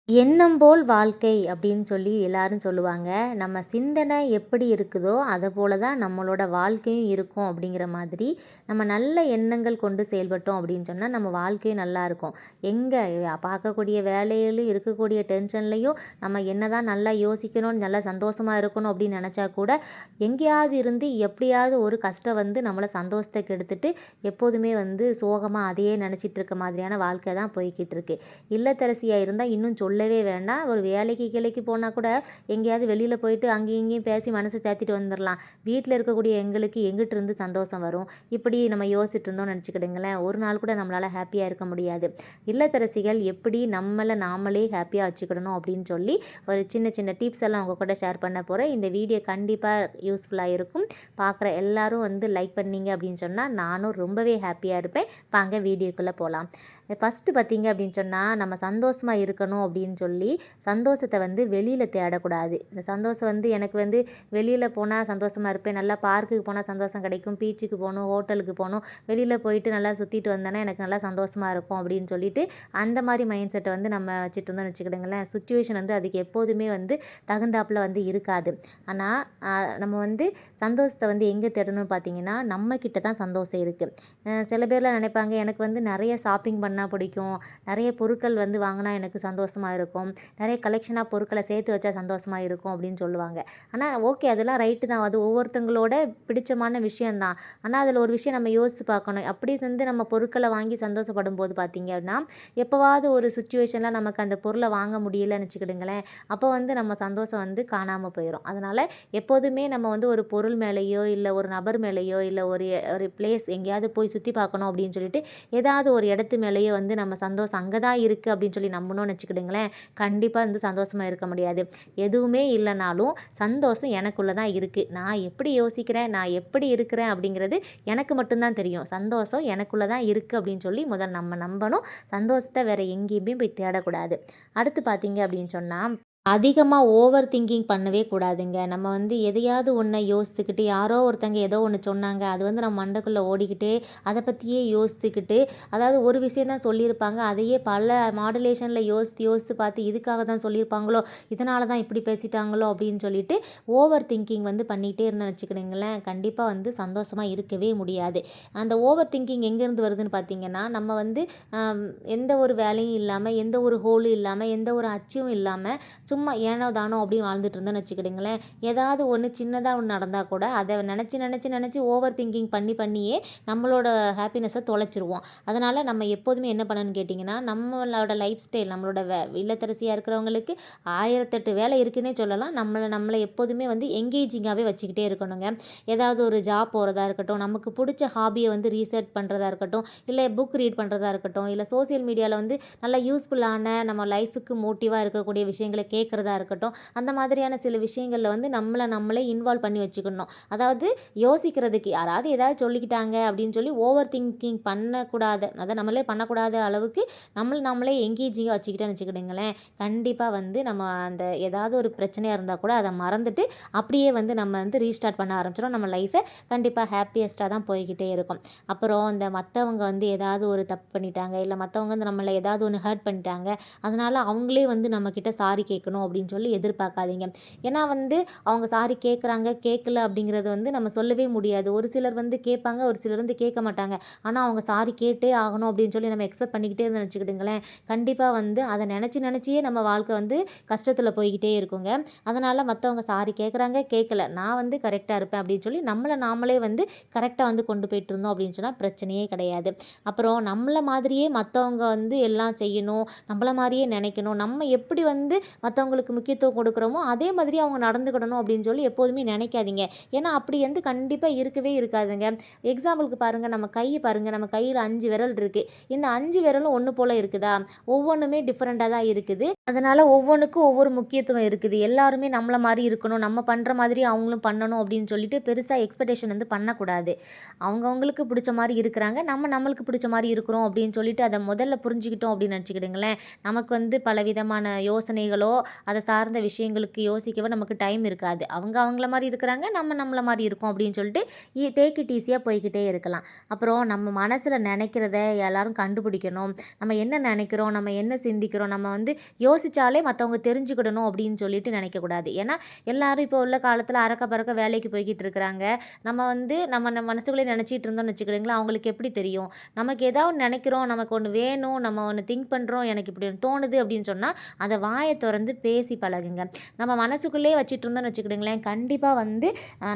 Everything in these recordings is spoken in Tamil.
எண்ணம் போல் வாழ்க்கை அப்படின்னு சொல்லி எல்லாரும் சொல்லுவாங்க. நம்ம சிந்தனை எப்படி இருக்குதோ, அதை போல தான் நம்மளோட வாழ்க்கையும் இருக்கும் அப்படிங்கிற மாதிரி, நம்ம நல்ல எண்ணங்கள் கொண்டு செயல்பட்டோம் அப்படின்னு சொன்னா, நம்ம வாழ்க்கையும் நல்லாயிருக்கும். எங்க பார்க்கக்கூடிய வேலையிலும் இருக்கக்கூடிய டென்ஷன்லயும் நம்ம என்னதான் நல்லா யோசிக்கணும், நல்லா சந்தோஷமா இருக்கணும் அப்படின்னு நெனச்சா கூட, எங்கேயாவது இருந்து எப்படியாவது ஒரு கஷ்டம் வந்து நம்மள சந்தோஷத்த கெடுத்துட்டு, எப்போதுமே வந்து சோகமா அதையே நெனச்சிட்டு இருக்க மாதிரியான வாழ்க்கை தான் போய்க்கிட்டு இருக்கு. இல்லத்தரசியா இருந்தா இன்னும் சொல்லவே வேண்டாம். ஒரு வேலைக்கு கிளைக்கு போனா கூட எங்கேயாவது வெளியில போயிட்டு அங்கேயும் இங்கேயும் பேசி மனச தேத்திட்டு வந்துரலாம். வீட்ல இருக்கக்கூடிய எங்களுக்கு எங்கிட்டிருந்து சந்தோஷம் வரும்? இப்படி நம்ம யோசிச்சுட்டு இருந்தோம்னு நெனச்சுக்கிடுங்களேன், ஒரு நாள் கூட நம்மளால ஹேப்பியா இருக்க முடியாது. இல்லத்தரசிகள் எப்படி நம்மள நாமளே ஹேப்பியா வச்சுக்கிடணும் அப்படின்னு சொல்லி, ஒரு சின்ன சின்ன டிப்ஸ் எல்லாம் உங்க கூட ஷேர் பண்ண போறேன். இந்த வீடியோ கண்டிப்பா யூஸ்ஃபுல்லா இருக்கும். பார்க்குற எல்லாரும் வந்து லைக் பண்ணீங்க அப்படின்னு சொன்னா, நானும் ரொம்பவே ஹேப்பியா இருப்பேன். வாங்க வீடியோக்குள்ள போலாம். ஃபர்ஸ்ட்டு பார்த்தீங்க அப்படின்னு சொன்னா, நம்ம சந்தோஷமா இருக்கணும் அப்படின்னு சொல்லி, சந்தோஷத்த வந்து வெளியில தேடக்கூடாது. இந்த சந்தோஷம் வந்து எனக்கு வந்து வெளியில போனா சந்தோஷமா இருப்பேன். நல்லா பார்க்குக்கு போனா சந்தோஷம் கிடைக்கும். பீச்சுக்கு போணும், ஹோட்டலுக்கு போணும். வெளியில போயிட்டு நல்லா சுத்திட்டு வந்தேன்னா, எனக்கு நல்லா சந்தோஷமா இருக்கும் அப்படின்னு சொல்லிட்டு, அந்த மாரி மைண்ட் செட்ட வந்து நம்ம வச்சுட்டு இருந்தோம்னு வச்சுக்கிடுங்களேன், சிச்சுவேஷன் வந்து அதுக்கு எப்போதுமே வந்து தகுந்தாப்புல வந்து இருக்காது. ஆனா, அ நம்ம வந்து சந்தோஷத்த வந்து எங்க தேடணும்னு பார்த்தீங்கன்னா, நம்ம கிட்ட தான் சந்தோஷம் இருக்கு. சில பேர்லாம் நினைப்பாங்க, எனக்கு வந்து நெறைய ஷாப்பிங் பண்ணா பிடிக்கும். நெறைய பொருட்கள் வந்து வாங்குனா எனக்கு சந்தோஷமா இருக்கும். நெறைய கலெக்ஷனா பொருட்கள சேர்த்து வச்சா சந்தோஷமா இருக்கும் அப்படின்னு சொல்லுவாங்க. ஆனா ஓகே, அதெல்லாம் ரைட்டு தான். அது ஒவ்வொருத்தங்களோட பிடிச்சமான விஷயம் தான். ஆனா அதில ஒரு விஷயம் நம்ம யோசித்து பார்க்கணும். அப்படி வந்து நம்ம பொருட்கள வாங்கி சந்தோஷப்படும்போது பார்த்தீங்க அப்படின்னா, எப்பவாவது ஒரு சிச்சுவேஷன்ல நமக்கு அந்த பொருள வாங்க முடியலன்னு வச்சுக்கிடுங்களேன், அப்போ வந்து நம்ம சந்தோஷம் வந்து காணாம போயிரும். அதனால எப்போதுமே நம்ம வந்து ஒரு பொருள் மேலேயோ, இல்ல ஒரு நபர் மேலேயோ, இல்ல ஒரு ஒரு பிளேஸ் எங்கேயாவது போய் சுத்தி பார்க்கணும் அப்படின்னு சொல்லிட்டு, ஏதாவது ஒரு இடத்து மேலேயே வந்து நம்ம சந்தோஷம் அங்க தான் இருக்கு அப்படின்னு சொல்லி நம்புனோம்னு வச்சுக்கிடுங்களேன், கண்டிப்பா வந்து சந்தோஷமா இருக்க முடியாது. எதுவுமே இல்லனாலும் சந்தோஷம் எனக்குள்ள தான் இருக்கு. நான் எப்படி யோசிக்கிறேன், நான் எப்படி இருக்கிறேன் அப்படிங்கிறது எனக்கு மட்டும் தான் தெரியும். சந்தோஷம் எனக்குள்ள தான் இருக்கு அப்படின்னு சொல்லி முதல்ல நம்ம நம்பணும். சந்தோஷத்த வேற எங்கேயுமே போய் தேடக்கூடாது. அடுத்து பார்த்தீங்க அப்படின்னு சொன்னா, அதிகமா ஓவர் திங்கிங் பண்ணவே கூடாதுங்க. நம்ம வந்து எதையாவது ஒண்ண யோசித்துக்கிட்டு, யாரோ ஒருத்தங்க ஏதோ ஒண்ணு சொன்னாங்க. அது வந்து நம்ம மண்டைக்குள்ள ஓடிக்கிட்டே, அத பத்தியே யோசித்துக்கிட்டு, அதாவது ஒரு விஷயம் தான் சொல்லியிருப்பாங்க. அதையே பல மாடுலேஷன்ல யோசித்து யோசித்து பார்த்து, இதுக்காக தான் சொல்லியிருப்பாங்களோ, இதனால தான் இப்படி பேசிட்டாங்களோ அப்படின்னு சொல்லிட்டு, ஓவர் திங்கிங் வந்து பண்ணிட்டே இருந்தோம்னு வச்சுக்கிடுங்களேன், கண்டிப்பா வந்து சந்தோஷமா இருக்கவே முடியாது. அந்த ஓவர் திங்கிங் எங்கேருந்து வருதுன்னு பார்த்தீங்கன்னா, நம்ம வந்து அம் எந்த ஒரு வேலையும் இல்லாம, எந்த ஒரு ஹோலும் இல்லாம, எந்த ஒரு அச்சீவும் இல்லாம, சும்மா ஏனோ தானோ அப்படின்னு வாழ்ந்துட்டு இருந்தோம்னு வச்சுக்கிடுங்களேன், ஏதாவது ஒன்று சின்னதாக ஒன்று நடந்தால் கூட அதை நினச்சி நினச்சி நினச்சி ஓவர் திங்கிங் பண்ணி பண்ணியே நம்மளோட ஹாப்பினஸை தொலைச்சிருவோம். அதனால் நம்ம எப்போதுமே என்ன பண்ணணும்னு கேட்டிங்கன்னா, நம்மளோட லைஃப் ஸ்டைல், நம்மளோட இல்லத்தரசியாக இருக்கிறவங்களுக்கு 1008 வேலை இருக்குன்னே சொல்லலாம். நம்மளை எப்போதுமே வந்து எங்கேஜிங்காகவே வச்சுக்கிட்டே இருக்கணுங்க. ஏதாவது ஒரு ஜாப் போகிறதா இருக்கட்டும், நமக்கு பிடிச்ச ஹாபியை வந்து ரீசெர்ச் பண்ணுறதா இருக்கட்டும், இல்லை புக் ரீட் பண்ணுறதா இருக்கட்டும், இல்லை சோசியல் மீடியாவில் வந்து நல்லா யூஸ்ஃபுல்லான நம்ம லைஃபுக்கு மோட்டிவாக இருக்கக்கூடிய விஷயங்களை கேட்குறதா இருக்கட்டும், அந்த மாதிரியான சில விஷயங்கள்ல வந்து நம்மளே இன்வால்வ் பண்ணி வச்சுக்கணும். அதாவது யோசிக்கிறதுக்கு யாராவது ஏதாவது சொல்லிக்கிட்டாங்க அப்படின்னு சொல்லி ஓவர் திங்கிங் பண்ணக்கூடாது. அதை நம்மளே பண்ணக்கூடாத அளவுக்கு நம்மளே எங்கேஜிங்காக வச்சுக்கிட்டேன்னு வச்சுக்கிடுங்களேன், கண்டிப்பாக வந்து நம்ம அந்த ஏதாவது ஒரு பிரச்சனையாக இருந்தால் கூட அதை மறந்துட்டு அப்படியே வந்து நம்ம வந்து ரீஸ்டார்ட் பண்ண ஆரம்பிச்சிடும். நம்ம லைஃபை கண்டிப்பாக ஹாப்பியஸ்ட்டாக தான் போய்கிட்டே இருக்கும். அப்புறம் இந்த மற்றவங்க வந்து ஏதாவது ஒரு தப்பு பண்ணிட்டாங்க, இல்லை மற்றவங்க வந்து நம்மளை ஏதாவது ஒன்று ஹர்ட் பண்ணிட்டாங்க, அதனால அவங்களே வந்து நம்மக்கிட்ட சாரி கேட்கணும் அப்படின்னு சொல்லி எதிர்பார்க்காதீங்க. ஏன்னா வந்து அவங்க சாரி கேட்குறாங்க, கேட்கல அப்படிங்கிறது வந்து நம்ம சொல்லவே முடியாது. ஒரு சிலர் வந்து கேட்பாங்க, ஒரு சிலர் வந்து கேட்க மாட்டாங்க. ஆனால் அவங்க சாரி கேட்டே ஆகணும் அப்படின்னு சொல்லி நம்ம எக்ஸ்பெக்ட் பண்ணிக்கிட்டே இருந்தோம்னு வச்சுக்கிடுங்களேன், கண்டிப்பாக வந்து அதை நினச்சியே நம்ம வாழ்க்கை வந்து கஷ்டத்தில் போய்கிட்டே இருக்குங்க. அதனால் மற்றவங்க சாரி கேட்குறாங்க, கேட்கல, நான் வந்து கரெக்டாக இருப்பேன் அப்படின்னு சொல்லி நம்மளை நாமளே வந்து கரெக்டாக வந்து கொண்டு போயிட்டு இருந்தோம் அப்படின்னு சொன்னால் பிரச்சனையே கிடையாது. அப்புறம் நம்மள மாதிரியே மற்றவங்க வந்து எல்லாம் செய்யணும், நம்மள மாதிரியே நினைக்கணும், நம்ம எப்படி வந்து மற்றவங்களுக்கு முக்கியத்துவம் கொடுக்குறோமோ அதே மாதிரி அவங்க நடந்துக்கிடணும் அப்படின்னு சொல்லி எப்போதுமே நினைக்காதீங்க. ஏன்னா அப்படி வந்து கண்டிப்பாக இருக்கவே இருக்காதுங்க. எக்ஸாம்பிளுக்கு பாருங்கள், நம்ம கையை பாருங்கள், நம்ம கையில் 5 விரல் இருக்குது. இந்த 5 விரலும் ஒன்று போல் இருக்குதா? ஒவ்வொன்றுமே டிஃப்ரெண்ட்டாக தான் இருக்குது. அதனால் ஒவ்வொன்றுக்கும் ஒவ்வொரு முக்கியத்துவம் இருக்குது. எல்லாருமே நம்மள மாதிரி இருக்கணும், நம்ம பண்ணுற மாதிரி அவங்களும் பண்ணணும் அப்படின்னு சொல்லிட்டு பெருசாக எக்ஸ்பெக்டேஷன் வந்து பண்ணக்கூடாது. அவங்கவுங்களுக்கு பிடிச்ச மாதிரி இருக்கிறாங்க, நம்மளுக்கு பிடிச்ச மாதிரி இருக்கிறோம் அப்படின்னு சொல்லிட்டு அதை முதல்ல புரிஞ்சுக்கிட்டோம் அப்படின்னு நினச்சிக்கிடுங்களேன், நமக்கு வந்து பலவிதமான யோசனைகளோ அதை சார்ந்த விஷயங்களுக்கு யோசிக்கவோ நமக்கு டைம் இருக்காது. அவங்க அவங்கள மாரி இருக்கிறாங்க, நம்ம நம்மள மாரி இருக்கோம் அப்படின்னு சொல்லிட்டு டேக் இட் ஈஸியா போய்க்கிட்டே இருக்கலாம். அப்புறம் நம்ம மனசுல நெனைக்கிறத எல்லாரும் கண்டுபிடிக்கணும். நம்ம என்ன நெனைக்கிறோம், நம்ம என்ன சிந்திக்கிறோம், நம்ம வந்து யோசிச்சாலே மத்தவங்க தெரிஞ்சுக்கிடணும் அப்படின்னு சொல்லிட்டு நெனைக்கக்கூடாது. ஏன்னா, எல்லாரும் இப்போ உள்ள காலத்துல அறக்க பறக்க வேலைக்கு போய்க்கிட்டு இருக்கிறாங்க. நம்ம வந்து நம்ம மனசுக்குள்ளயே நெனச்சிட்டு இருந்தோம்னு வச்சுக்கிடுங்களேன், அவங்களுக்கு எப்படி தெரியும்? நமக்கு ஏதாவது ஒண்ணு நெனைக்கிறோம், நமக்கு ஒண்ணு வேணும், நம்ம ஒண்ணு திங்க் பண்றோம், எனக்கு இப்படி ஒண்ணு தோணுது அப்படின்னு சொன்னா, அத வாய தொறந்து பேசி பழகுங்க. நம்ம மனசுக்குள்ளேயே வச்சுட்டு இருந்தோம்னு வச்சுக்கிடுங்களேன், கண்டிப்பா வந்து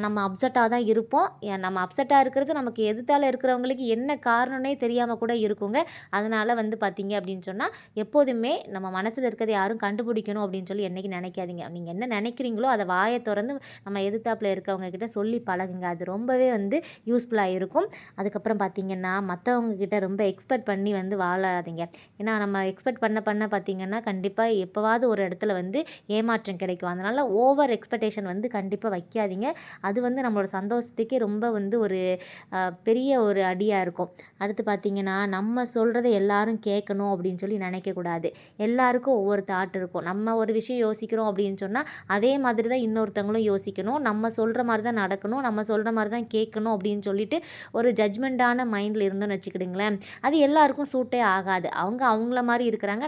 நம்ம அப்செட்டா தான் இருப்போம். நம்ம அப்செட்டா இருக்கிறது நமக்கு எதுத்தால இருக்கிறவங்களுக்கு என்ன காரணம்னே தெரியாம கூட இருக்குங்க. அதனால வந்து பார்த்தீங்க அப்படின்னு சொன்னா, எப்போதுமே நம்ம மனசுல இருக்கிறத யாரும் கண்டுபிடிக்கணும் அப்படின்னு சொல்லி என்னைக்கும் நெனைக்காதீங்க. நீங்க என்ன நெனைக்கிறீங்களோ, அத வாய தொறந்து நம்ம எதிர்த்தாப்புல இருக்கவங்க கிட்ட சொல்லி பழகுங்க. அது ரொம்பவே வந்து யூஸ்ஃபுல்லா இருக்கும். அதுக்கப்புறம் பார்த்தீங்கன்னா, மத்தவங்க கிட்ட ரொம்ப எக்ஸ்பெக்ட் பண்ணி வந்து வாழாதீங்க. ஏன்னா நம்ம எக்ஸ்பெக்ட் பண்ண பண்ண பார்த்தீங்கன்னா, கண்டிப்பா எப்பவாவது ஒரு இடத்துல வந்து ஏமாற்றம் கிடைக்கும். அதனால ஓவர் எக்ஸ்பெக்டேஷன் வந்து கண்டிப்பா வைக்காதீங்க. அது வந்து நம்மளோட சந்தோஷத்துக்கே ரொம்ப வந்து ஒரு பெரிய ஒரு அடியா இருக்கும். அடுத்து பார்த்தீங்கன்னா, நம்ம சொல்றத எல்லாரும் கேட்கணும் அப்படின்னு சொல்லி நினைக்கக்கூடாது. எல்லாருக்கும் ஒவ்வொரு தாட் இருக்கும். நம்ம ஒரு விஷயம் யோசிக்கிறோம் அப்படின்னு சொன்னா, அதே மாதிரி தான் இன்னொருத்தவங்களும் யோசிக்கணும். நம்ம சொல்ற மாரி தான் நடக்கணும். நம்ம சொல்ற மாரி தான் கேட்கணும் அப்படின்னு சொல்லிட்டு ஒரு ஜட்ஜ்மென்ட்டான மைண்ட்ல இருந்தோம்னு வச்சுக்கிடுங்களேன், அது எல்லாருக்கும் சூட்டே ஆகாது. அவங்க அவங்கள மாரி இருக்கிறாங்க.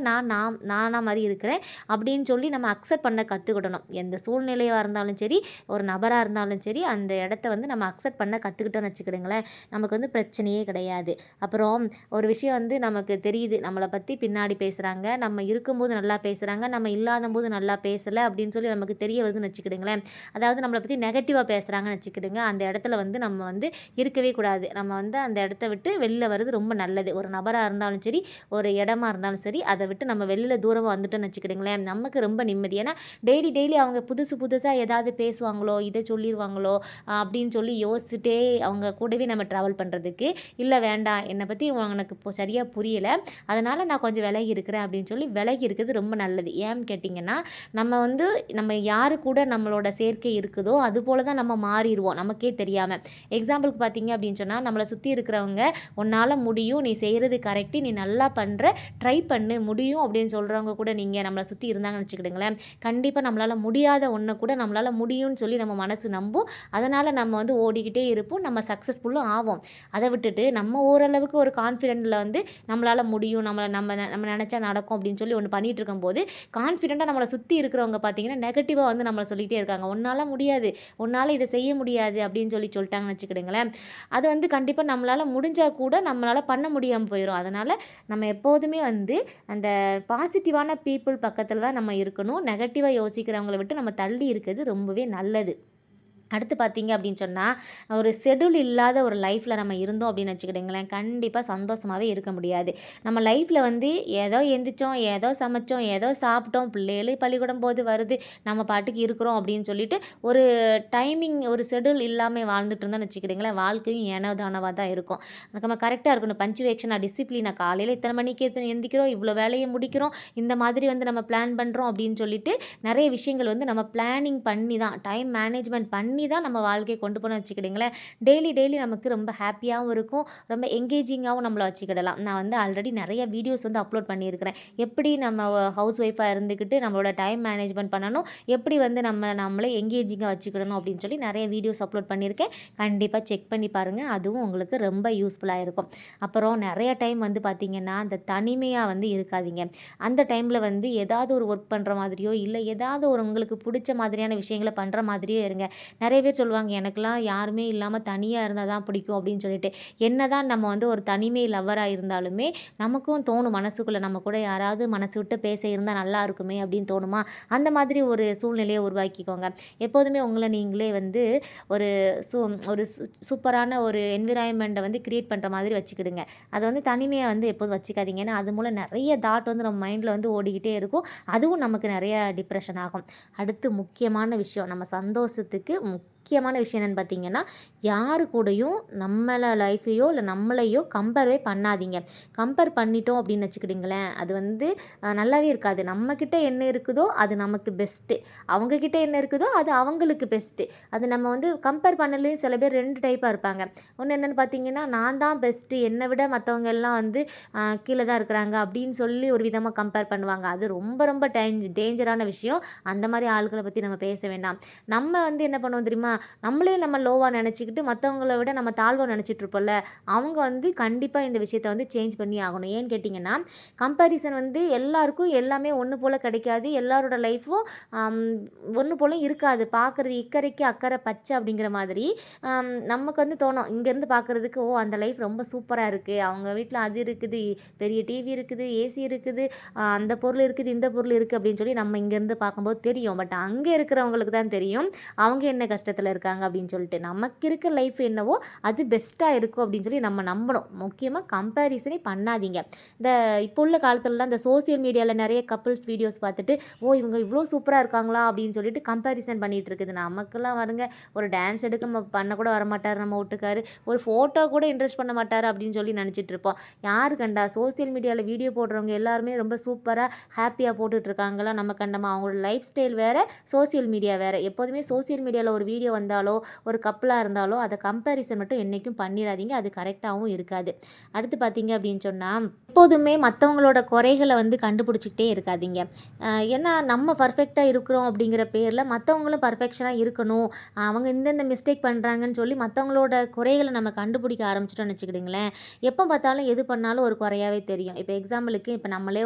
நானா மாரி இருக்கிறேன் அப்படின்னு சொல்லி நம்ம அக்செப்ட் பண்ண கத்துக்கிடணும். எந்த சூழ்நிலையா இருந்தாலும் சரி, ஒரு நபரா இருந்தாலும் சரி, அந்த இடத்த வந்து நம்ம அக்செப்ட் பண்ண கத்துக்கிட்டோம்னு வச்சுக்கிடுங்களேன், நமக்கு வந்து பிரச்சனையே கிடையாது. அப்புறம் ஒரு விஷயம் வந்து நமக்கு தெரியுது. நம்மள பத்தி பின்னாடி பேசுறாங்க. நம்ம இருக்கும்போது நல்லா பேசுறாங்க. நம்ம இல்லாதம்போது நல்லா பேசல அப்படின்னு சொல்லி நமக்கு தெரிய வருதுன்னு வச்சுக்கிடுங்களேன். அதாவது நம்மள பத்தி நெகட்டிவா பேசுறாங்கன்னு வச்சுக்கிடுங்க. அந்த இடத்துல வந்து நம்ம வந்து இருக்கவே கூடாது. நம்ம வந்து அந்த இடத்த விட்டு வெளில வர்றது ரொம்ப நல்லது. ஒரு நபரா இருந்தாலும் சரி, ஒரு இடமா இருந்தாலும் சரி, அத விட்டு நம்ம வெளில தூரமா வந்துட்டோம்னு வச்சுக்கிடுங்களேன், நமக்கு ரொம்ப நிம்மதி. ஏன்னா டெய்லி டெய்லி அவங்க புதுசு புதுசா ஏதாவது பேசுவாங்களோ, இத சொல்லிருவாங்களோ அப்படின்னு சொல்லி யோசிச்சுட்டே அவங்க கூடவே நம்ம ட்ராவல் பண்றதுக்கு, இல்ல வேண்டாம் என்ன பத்தி உனக்கு இப்போ சரியா புரியல. அதனால நான் கொஞ்சம் விலகி இருக்கிறேன் அப்படின்னு சொல்லி விலகி இருக்கிறது ரொம்ப நல்லது. ஏன்னு கேட்டிங்கன்னா, நம்ம வந்து நம்ம யாரு கூட நம்மளோட சேர்க்கை இருக்குதோ, அதுபோல தான் நம்ம மாறிருவோம் நமக்கே தெரியாம. எக்ஸாம்பிளுக்கு பார்த்தீங்க அப்படின்னு சொன்னா, நம்மள சுத்தி இருக்கிறவங்க "உன்னால முடியும். நீ செய்றது கரெக்ட்டு. நீ நல்லா பண்ற. ட்ரை பண்ணு. முடியும்." அப்படின்னு சொல்றவங்க கூட நீங்க நம்மள சுத்தி இருந்தாங்கன்னு வச்சுக்கிடுங்களேன், கண்டிப்பா நம்மளால முடியாத ஒண்ண கூட நம்மளால முடியும்னு சொல்லி நம்ம மனசு நம்பும். அதனால நம்ம வந்து ஓடிக்கிட்டே இருப்போம். நம்ம சக்சஸ்ஃபுல்லும் ஆவோம். அத விட்டுட்டு நம்ம ஓரளவுக்கு ஒரு கான்ஃபிடென்ட்ல வந்து நம்மளால முடியும். நம்ம நெனச்சா நடக்கும் அப்படின்னு சொல்லி ஒண்ணு பண்ணிட்டு இருக்கும்போது, கான்ஃபிடென்ட்டா நம்மள சுத்தி இருக்கிறவங்க பார்த்தீங்கன்னா, நெகட்டிவா வந்து நம்மள சொல்லிட்டே இருக்காங்க. "உன்னால முடியாது. உன்னால இத செய்ய முடியாது." அப்படின்னு சொல்லிட்டாங்கன்னு வச்சுக்கிடுங்களேன், அது வந்து கண்டிப்பா நம்மளால முடிஞ்சா கூட நம்மளால பண்ண முடியாம போயிரும். அதனால நம்ம எப்போதுமே வந்து அந்த பாசிட்டிவான பீப்பிள் பக்கத்துல தான் நம்ம இருக்கணும். நெகட்டிவா யோசிக்கிறவங்கள விட்டு நம்ம தள்ளி இருக்கிறது ரொம்பவே நல்லது. அடுத்து பார்த்தீங்க அப்படின்னு சொன்னா, ஒரு ஷெட்யூல் இல்லாத ஒரு லைஃப்ல நம்ம இருந்தோம் அப்படின்னு வச்சுக்கிடுங்களேன், கண்டிப்பா சந்தோஷமாவே இருக்க முடியாது. நம்ம லைஃப்ல வந்து ஏதோ எந்திரிச்சோம், ஏதோ சமைச்சோம், ஏதோ சாப்பிட்டோம், பிள்ளைகளு பள்ளிக்கூடம் போது வருது, நம்ம பாட்டுக்கு இருக்கிறோம் அப்படின்னு சொல்லிட்டு ஒரு டைமிங் ஒரு ஷெட்யூல் இல்லாம வாழ்ந்துட்டு இருந்தோம்னு வச்சுக்கிடுங்களேன், வாழ்க்கையும் ஏனோ தானோவா தான் இருக்கும். நம்ம கரெக்ட்டா இருக்கணும். பஞ்சுவேக்ஷனா, டிசிப்ளினா காலையில இத்தனை மணிக்கு எந்திரிக்கிறோம், இவ்வளோ வேலைய முடிக்கிறோம், இந்த மாதிரி வந்து நம்ம பிளான் பண்றோம் அப்படின்னு சொல்லிட்டு, நெறைய விஷயங்கள் வந்து நம்ம பிளானிங் பண்ணி தான், டைம் மேனேஜ்மென்ட் பண்ணி தான் நம்ம வாழ்க்கைய கொண்டு போனோம்னு வச்சுக்கிடுங்களேன், டெய்லி டெய்லி நமக்கு ரொம்ப ஹேப்பியாவும் இருக்கும். ரொம்ப எங்கேஜிங்காவும் நம்மள வச்சுக்கிடலாம். நான் வந்து ஆல்ரெடி நெறைய வீடியோஸ் வந்து அப்லோட் பண்ணியிருக்கிறேன். எப்படி நம்ம ஹவுஸ் ஒய்ஃபா இருந்துக்கிட்டு நம்மளோட டைம் மேனேஜ்மென்ட் பண்ணணும், எப்படி வந்து நம்மள எங்கேஜிங்கா வச்சுக்கிடணும் அப்படின்னு சொல்லி நெறைய வீடியோஸ் அப்லோட் பண்ணியிருக்கேன். கண்டிப்பா செக் பண்ணி பாருங்க. அதுவும் உங்களுக்கு ரொம்ப யூஸ்ஃபுல்லா இருக்கும். அப்புறம் நெறைய டைம் வந்து பார்த்தீங்கன்னா, அந்த தனிமையா வந்து இருக்காதீங்க. அந்த டைம்ல வந்து ஏதாவது ஒரு ஒர்க் பண்ற மாதிரியோ, இல்ல ஏதாவது ஒரு உங்களுக்கு புடிச்ச மாதிரியான விஷயங்கள பண்ற மாதிரியோ இருங்க. நெறைய பேர் சொல்லுவாங்க, "எனக்கெல்லாம் யாருமே இல்லாம தனியா இருந்தா தான் பிடிக்கும்." அப்படின்னு சொல்லிட்டு. என்னதான் நம்ம வந்து ஒரு தனிமை லவ்வரா இருந்தாலுமே, நமக்கும் தோணும் மனசுக்குள்ள, நம்ம கூட யாராவது மனசு விட்டு பேச இருந்தா நல்லா இருக்குமே அப்படின்னு தோணுமா? அந்த மாதிரி ஒரு சூழ்நிலைய உருவாக்கிக்கோங்க. எப்போதுமே உங்கள நீங்களே வந்து ஒரு சூ ஒரு சூப்பரான ஒரு என்விரான்மெண்ட்ட வந்து கிரியேட் பண்ற மாதிரி வச்சுக்கிடுங்க. அத வந்து தனிமையா வந்து எப்போதும் வச்சுக்காதீங்க. ஏன்னா, அது மூலம் நெறைய தாட் வந்து நம்ம மைண்ட்ல வந்து ஓடிக்கிட்டே இருக்கும். அதுவும் நமக்கு நெறைய டிப்ரஷன் ஆகும். அடுத்து முக்கியமான விஷயம், நம்ம சந்தோஷத்துக்கு முக்கியமான விஷயம் என்னென்னு பார்த்தீங்கன்னா, யாரு கூடயும் நம்மள லைஃப்பையோ இல்லை நம்மளையோ கம்பேரே பண்ணாதீங்க. கம்பேர் பண்ணிட்டோம் அப்படின்னு வச்சுக்கிடுங்களேன், அது வந்து நல்லாவே இருக்காது. நம்மக்கிட்ட என்ன இருக்குதோ அது நமக்கு பெஸ்ட்டு, அவங்கக்கிட்ட என்ன இருக்குதோ அது அவங்களுக்கு பெஸ்ட்டு. அது நம்ம வந்து கம்பேர் பண்ணலையும் சில பேர் 2 டைப்பாக இருப்பாங்க. ஒன்று என்னென்னு பார்த்தீங்கன்னா, நான் தான் பெஸ்ட்டு, என்னை விட மற்றவங்க எல்லாம் வந்து கீழே தான் இருக்கிறாங்க அப்படின்னு சொல்லி ஒரு விதமாக கம்பேர் பண்ணுவாங்க. அது ரொம்ப ரொம்ப டேஞ்சரான விஷயம். அந்த மாதிரி ஆட்களை பற்றி நம்ம பேச வேண்டாம். நம்ம வந்து என்ன பண்ணுவோம் தெரியுமா, நம்மளே நம்ம லோவாக நினச்சிக்கிட்டு மற்றவங்கள விட நம்ம தாழ்வாக நினச்சிட்டு இருப்போம்ல, அவங்க வந்து கண்டிப்பாக இந்த விஷயத்தை வந்து சேஞ்ச் பண்ணி ஆகணும். ஏன்னு கேட்டிங்கன்னா, கம்பேரிசன் வந்து எல்லாருக்கும் எல்லாமே ஒன்று போல் கிடைக்காது. எல்லாரோட லைஃப்பும் ஒன்று போல இருக்காது. பார்க்குறது இக்கரைக்கு அக்கறை பச்சை அப்படிங்கிற மாதிரி நமக்கு வந்து தோணும். இங்கேருந்து பார்க்குறதுக்கு ஓ அந்த லைஃப் ரொம்ப சூப்பராக இருக்குது, அவங்க வீட்டில் அது இருக்குது, பெரிய டிவி இருக்குது, ஏசி இருக்குது, அந்த பொருள் இருக்குது, இந்த பொருள் இருக்குது அப்படின்னு சொல்லி நம்ம இங்கேருந்து பார்க்கும்போது தெரியும். பட் அங்கே இருக்கிறவங்களுக்கு தான் தெரியும் அவங்க என்ன கஷ்டத்தில் இருக்காங்க அப்படின்னு சொல்லிட்டு. நமக்கு இருக்க லைஃப் என்னவோ அது பெஸ்ட்டாக இருக்கும் அப்படின்னு சொல்லி நம்ம நம்பணும். முக்கியமாக கம்பேரிசனே பண்ணாதீங்க. இந்த இப்போ உள்ள காலத்துலலாம் இந்த சோசியல் மீடியாவில் நிறைய கப்புள்ஸ் வீடியோஸ் பார்த்துட்டு ஓ இவங்க இவ்வளோ சூப்பராக இருக்காங்களா அப்படின்னு சொல்லிட்டு கம்பேரிசன் பண்ணிகிட்டு இருக்குது. நமக்கெல்லாம் வருங்க, ஒரு டான்ஸ் எடுக்க பண்ண கூட வரமாட்டார் நம்ம வீட்டுக்காரு, ஒரு ஃபோட்டோ கூட இன்ட்ரெஸ்ட் பண்ண மாட்டார் அப்படின்னு சொல்லி நினச்சிட்டு இருப்போம். யாரு கண்டா சோசியல் மீடியாவில் வீடியோ போடுறவங்க எல்லாருமே ரொம்ப சூப்பராக ஹாப்பியாக போட்டுட்ருக்காங்களா நம்ம கண்டமா. அவங்களோட லைஃப் ஸ்டைல் வேறு, சோசியல் மீடியா வேறு. எப்போதுமே சோசியல் மீடியாவில் ஒரு வீடியோ வந்தாலோ ஒரு கப்பலாக இருந்தாலோ அதை கம்பேரிசன் மட்டும் என்றைக்கும் பண்ணிடாதீங்க. அது கரெக்டாகவும் இருக்காது. அடுத்து பார்த்தீங்க அப்படின்னு சொன்னால், எப்போதுமே மற்றவங்களோட குறைகளை வந்து கண்டுபிடிச்சிக்கிட்டே இருக்காதீங்க. ஏன்னா நம்ம பர்ஃபெக்டாக இருக்கிறோம் அப்படிங்கிற பேரில் மற்றவங்களும் பர்ஃபெக்ஷனாக இருக்கணும், அவங்க இந்தந்த மிஸ்டேக் பண்ணுறாங்கன்னு சொல்லி மற்றவங்களோட குறைகளை நம்ம கண்டுபிடிக்க ஆரம்பிச்சிட்டோம்னு வச்சுக்கிடுங்களேன், எப்போ பார்த்தாலும் எது பண்ணாலும் ஒரு குறையாவே தெரியும். இப்போ எக்ஸாம்பிளுக்கு இப்போ நம்மளே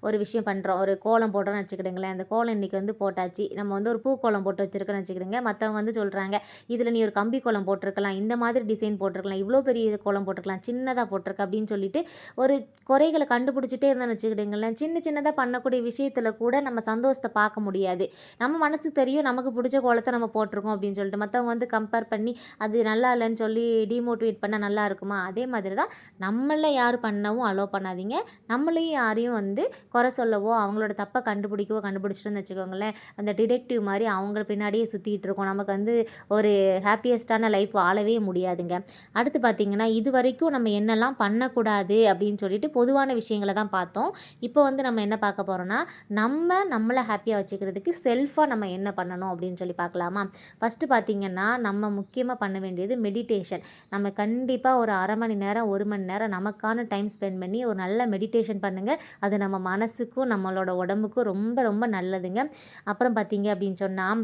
ஒரு விஷயம் பண்ணுறோம், ஒரு கோலம் போடுறோன்னு வச்சுக்கிடுங்களேன், அந்த கோலம் இன்றைக்கி வந்து போட்டாச்சு, நம்ம வந்து ஒரு பூக்கோலம் போட்டு வச்சுருக்கோன்னு வச்சுக்கிடுங்க, மற்றவங்க வந்து சொல்கிறாங்க இதில் நீ ஒரு கம்பி கோலம் போட்டிருக்கலாம், இந்த மாதிரி டிசைன் போட்டிருக்கலாம், இவ்வளோ பெரிய கோலம் போட்டிருக்கலாம், சின்னதாக போட்டிருக்க அப்படின்னு சொல்லிட்டு ஒரு குறைகளை கண்டுபிடிச்சிட்டே இருந்தோம்னு வச்சுக்கிடுங்களேன், சின்ன சின்னதாக பண்ணக்கூடிய விஷயத்தில் கூட நம்ம சந்தோஷத்தை பார்க்க முடியாது. நம்ம மனசுக்கு தெரியும் நமக்கு பிடிச்ச கோலத்தை நம்ம போட்டிருக்கோம் அப்படின்னு சொல்லிட்டு, மற்றவங்க வந்து கம்பேர் பண்ணி அது நல்லா இல்லைன்னு சொல்லி டிமோட்டிவேட் பண்ணால் நல்லா இருக்குமா? அதே மாதிரி தான் நம்மள யாரும் பண்ணவும் அலோவ் பண்ணாதீங்க. நம்மளையும் யாரையும் வந்து குறை சொல்லவோ அவங்களோட தப்பை கண்டுபிடிச்சிட்டோன்னு வச்சுக்கோங்களேன், அந்த டிடெக்டிவ் மாதிரி அவங்க பின்னாடியே சுற்றிட்டு இருக்கோம். நமக்கு வந்து ஒரு ஹாப்பியஸ்டான லைஃப் வாழவே முடியாதுங்க. அடுத்து பார்த்திங்கன்னா, இது வரைக்கும் நம்ம என்னெல்லாம் பண்ணக்கூடாது அப்படின்னு சொல்லிட்டு பொதுவான விஷயங்களை தான் பார்த்தோம். இப்போ வந்து நம்ம என்ன பார்க்க போகிறோம்னா, நம்மளை ஹாப்பியாக வச்சுக்கிறதுக்கு செல்ஃபாக நம்ம என்ன பண்ணணும் அப்படின்னு சொல்லி பார்க்கலாமா? ஃபஸ்ட்டு பார்த்திங்கன்னா, நம்ம முக்கியமாக பண்ண வேண்டியது மெடிடேஷன். நம்ம கண்டிப்பாக ஒரு அரை மணி நேரம் 1 மணி நேரம் நமக்கான டைம் ஸ்பெண்ட் பண்ணி ஒரு நல்ல மெடிடேஷன் பண்ணுங்கள். அது நம்ம மனசுக்கும் நம்மளோட உடம்புக்கும் ரொம்ப ரொம்ப நல்லதுங்க. அப்புறம் பார்த்திங்க அப்படின்னு சொன்னால்,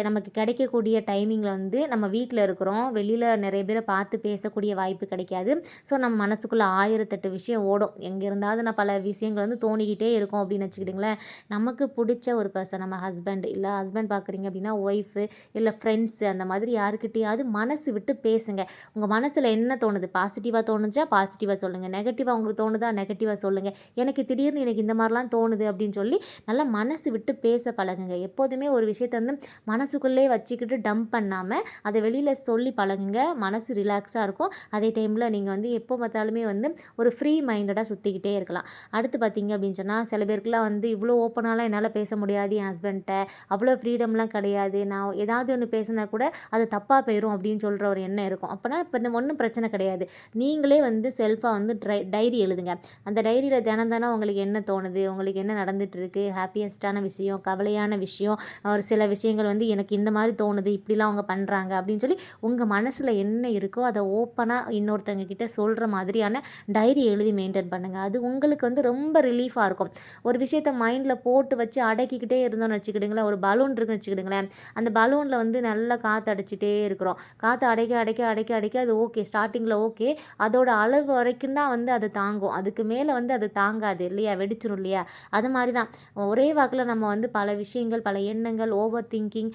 நமக்கு கிடைக்கக்கூடிய டைமிங்கில் வந்து நம்ம வீட்டில் இருக்கிறோம், வெளியில் நிறைய பேரை பார்த்து பேசக்கூடிய வாய்ப்பு கிடைக்காது. ஸோ நம்ம மனசுக்குள்ளே 1008 விஷயம் ஓடும். எங்கே இருந்தாவது நான் பல விஷயங்கள் வந்து தோணிக்கிட்டே இருக்கும் அப்படின்னு வச்சுக்கிட்டுங்களேன். நமக்கு பிடிச்ச ஒரு பர்சன், நம்ம ஹஸ்பண்ட் பார்க்குறீங்க அப்படின்னா ஒய்ஃபு இல்லை ஃப்ரெண்ட்ஸு, அந்த மாதிரி யாருக்கிட்டையாவது மனசு விட்டு பேசுங்க. உங்கள் மனசில் என்ன தோணுது, பாசிட்டிவாக தோணுச்சா பாசிட்டிவாக சொல்லுங்கள், நெகட்டிவாக உங்களுக்கு தோணுதா நெகட்டிவாக சொல்லுங்கள். எனக்கு திடீர்னு எனக்கு இந்த மாதிரிலாம் தோணுது அப்படின்னு சொல்லி நல்லா மனசு விட்டு பேச பழகுங்க. எப்போதுமே ஒரு விஷயத்தை வந்து மனசுக்குள்ளே வச்சுக்கிட்டு டம்ப் பண்ணாமல் அதை வெளியில் சொல்லி பழகுங்க. மனசு ரிலாக்ஸாக இருக்கும். அதே டைமில் நீங்கள் வந்து எப்போ பார்த்தாலுமே வந்து ஒரு ஃப்ரீ மைண்டடாக சுற்றிக்கிட்டே இருக்கலாம். அடுத்து பார்த்தீங்க அப்படின்னு சொன்னால், சில பேருக்குலாம் வந்து இவ்வளோ ஓப்பனாலாம் என்னால் பேச முடியாது என் ஹஸ்பண்ட்ட, அவ்வளோ ஃப்ரீடம்லாம் கிடையாது, நான் ஏதாவது ஒன்று பேசினா கூட அது தப்பாக போயிடும் அப்படின்னு சொல்கிற ஒரு எண்ணம் இருக்கும். அப்போனா இப்போ ஒன்றும் பிரச்சனை கிடையாது. நீங்களே வந்து செல்ஃபாக வந்து டைரி எழுதுங்க. அந்த டைரியில் தினம் தினம் உங்களுக்கு என்ன தோணுது, உங்களுக்கு என்ன நடந்துகிட்டு இருக்குது, ஹாப்பியஸ்டான விஷயம், கவலையான விஷயம், ஒரு சில விஷயங்கள் வந்து எனக்கு இந்த மாதிரி தோணுது, இப்படிலாம் அவங்க பண்ணுறாங்க அப்படின்னு சொல்லி உங்கள் மனசில் என்ன இருக்கோ அதை ஓப்பனாக இன்னொருத்தவங்க கிட்ட சொல்கிற மாதிரியான டைரி எழுதி மெயின்டைன் பண்ணுங்கள். அது உங்களுக்கு வந்து ரொம்ப ரிலீஃபாக இருக்கும். ஒரு விஷயத்தை மைண்டில் போட்டு வச்சு அடக்கிக்கிட்டே இருந்தோம்னு வச்சுக்கிடுங்களேன், ஒரு பலூன் இருக்குன்னு வச்சுக்கிடுங்களேன், அந்த பலூனில் வந்து நல்லா காற்று அடிச்சிட்டே இருக்கிறோம், காற்று அடைக்க அடைக்க அடைக்க அடைக்க அது ஓகே, ஸ்டார்டிங்கில் ஓகே, அதோட அளவு வரைக்கும் தான் வந்து அது தாங்கும், அதுக்கு மேலே வந்து அது தாங்காது இல்லையா, வெடிச்சிடும் இல்லையா. அது மாதிரி தான் ஒரே வாக்கில் நம்ம வந்து பல விஷயங்கள், பல எண்ணங்கள், over thinking,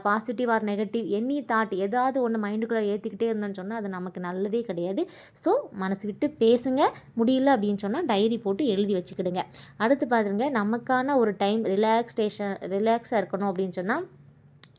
positive or negative any thought ஏதாவது ஒன்று மைண்டுக்குள்ளே ஏற்றிக்கிட்டே இருந்தோன்னு சொன்னால் அது நமக்கு நல்லதே கிடையாது. ஸோ மனசு விட்டு பேசுங்க. முடியல அப்படின்னு சொன்னால் டைரி போட்டு எழுதி வச்சுக்கிடுங்க. அடுத்து பாருங்க, நமக்கான ஒரு டைம் ரிலாக்ஸாக இருக்கணும் அப்படின்னு சொன்னால்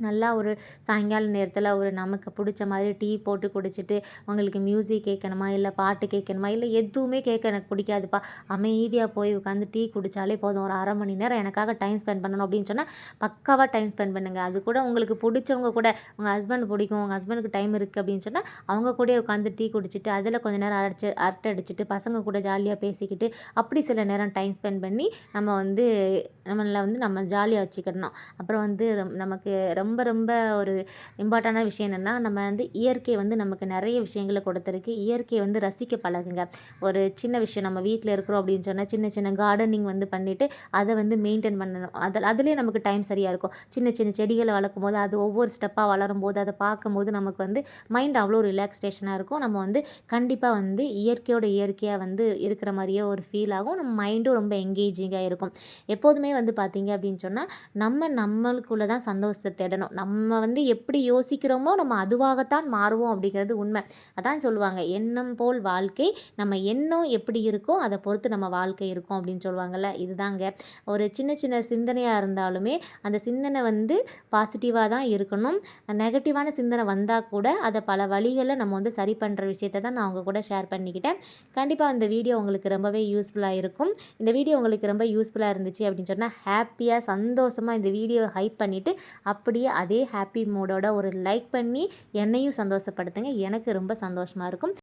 நல்லா ஒரு சாயங்கால நேரத்தில் ஒரு நமக்கு பிடிச்ச மாதிரி டீ போட்டு குடிச்சிட்டு, உங்களுக்கு மியூசிக் கேட்கணுமா, இல்லை பாட்டு கேட்கணுமா, இல்லை எதுவுமே கேட்க எனக்கு பிடிக்காதுப்பா, அமைதியாக போய் உட்காந்து டீ குடித்தாலே போதும், ஒரு அரை மணி நேரம் எனக்காக டைம் ஸ்பெண்ட் பண்ணணும் அப்படின்னு சொன்னால் பக்காவாக டைம் ஸ்பெண்ட் பண்ணுங்கள். அது கூட உங்களுக்கு பிடிச்சவங்க கூட, உங்கள் ஹஸ்பண்ட் பிடிக்கும், உங்கள் ஹஸ்பண்டுக்கு டைம் இருக்குது அப்படின்னு சொன்னால் அவங்க கூட உட்காந்து டீ குடிச்சிட்டு அதில் கொஞ்ச நேரம் அரட்டை அடிச்சுட்டு பசங்க கூட ஜாலியாக பேசிக்கிட்டு அப்படி சில நேரம் டைம் ஸ்பெண்ட் பண்ணி நம்ம வந்து நம்மளை வந்து நம்ம ஜாலியாக வச்சுக்கிடணும். அப்புறம் வந்து நமக்கு ரொம்ப ரொம்ப ஒரு இம்பார்ட்டண்டான விஷயம் என்னென்னா, நம்ம வந்து இயற்கை வந்து நமக்கு நிறைய விஷயங்களை கொடுத்துருக்கு. இயற்கையை வந்து ரசிக்க பழகுங்க. ஒரு சின்ன விஷயம் நம்ம வீட்டில் இருக்கிறோம் அப்படின்னு சொன்னால் சின்ன சின்ன கார்டனிங் வந்து பண்ணிவிட்டு அதை வந்து மெயின்டைன் பண்ணணும். அதுலேயே நமக்கு டைம் சரியாக இருக்கும். சின்ன சின்ன செடிகளை வளர்க்கும் போது அது ஒவ்வொரு ஸ்டெப்பாக வளரும் போது அதை பார்க்கும்போது நமக்கு வந்து மைண்ட் அவ்வளோ ரிலாக்ஸேஷனாக இருக்கும். நம்ம வந்து கண்டிப்பாக வந்து இயற்கையோட இயற்கையாக வந்து இருக்கிற மாதிரியே ஒரு ஃபீல் ஆகும். நம்ம மைண்டும் ரொம்ப எங்கேஜிங்காக இருக்கும். எப்போதுமே வந்து பார்த்தீங்க அப்படின்னு சொன்னால் நம்மளுக்குள்ளே தான் சந்தோஷத்தை தேடணும். நம்ம வந்து எப்படி யோசிக்கிறோமோ நம்ம அதுவாகத்தான் மாறுவோம் அப்படிங்கிறது உண்மை. அதான் சொல்லுவாங்க, எண்ணம் போல் வாழ்க்கை. நம்ம எண்ணம் எப்படி இருக்கோ அதை பொறுத்து நம்ம வாழ்க்கை இருக்கும் அப்படின்னு சொல்லுவாங்கள்ல. இதுதாங்க ஒரு சின்ன சின்ன சிந்தனையாக இருந்தாலுமே அந்த சிந்தனை வந்து பாசிட்டிவாக தான் இருக்கணும். நெகட்டிவான சிந்தனை வந்தால் கூட அதை பல வழிகளில் நம்ம வந்து சரி பண்ணுற விஷயத்தை தான் நான் உங்கள் கூட ஷேர் பண்ணிக்கிட்டேன். கண்டிப்பாக இந்த வீடியோ உங்களுக்கு ரொம்பவே யூஸ்ஃபுல்லாக இருக்கும். இந்த வீடியோ உங்களுக்கு ரொம்ப யூஸ்ஃபுல்லாக இருந்துச்சு அப்படின்னு சொன்னால் ஹாப்பியாக சந்தோஷமாக இந்த வீடியோவை ஹைப் பண்ணிவிட்டு அப்படியே அதே ஹாப்பி மூடோட ஒரு லைக் பண்ணி என்னையும் சந்தோஷப்படுத்துங்க. எனக்கு ரொம்ப சந்தோஷமாக இருக்கும்.